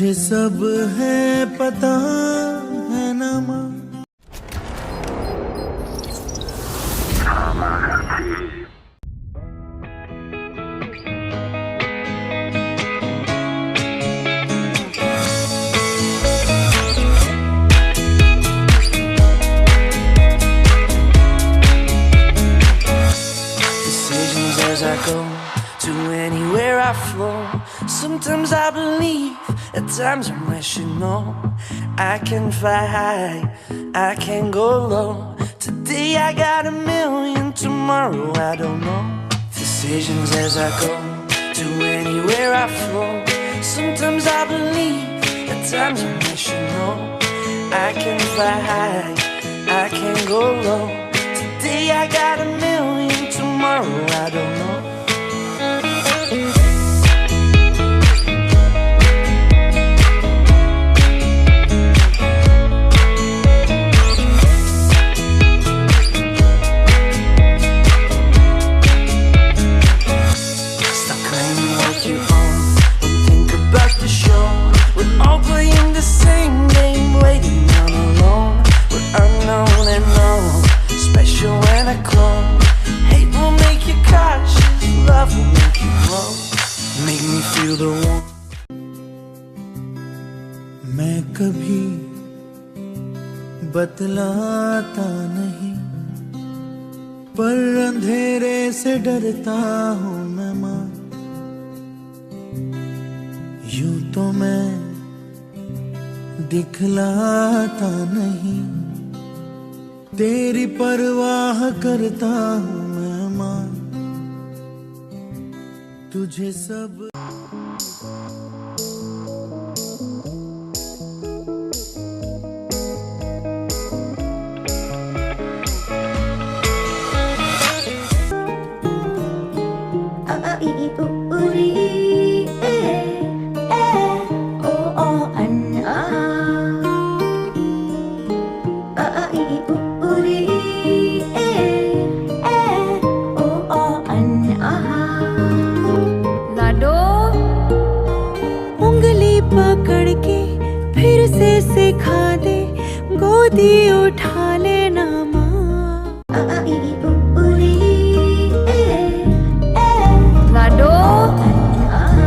मुझे सब है पता है ना माँ। Decisions as I go to anywhere I flow. Sometimes I believe, at times I'm rational. I can fly high, I can go low. Today I got a million, tomorrow I don't know. Decisions as I go to anywhere I flow. Sometimes I believe, at times I'm rational. I can fly high, I can go low. Today I got a million, tomorrow I don't know. Stop claiming what you own, don't think about the show. We're all playing the same game, waiting on alone. We're unknown and known, special when I clone. Hate will make you cautious, love will make you grow. Make me feel the warmth. मैं कभी बतलाता नहीं, पर अंधेरे से डरता हूँ मैं माँ। यूं तो मैं दिखलाता नहीं, तेरी परवाह करता हूँ मैं माँ। तुझे सब उंगली पकड़ के फिर से सिखा दे, गोदी उठा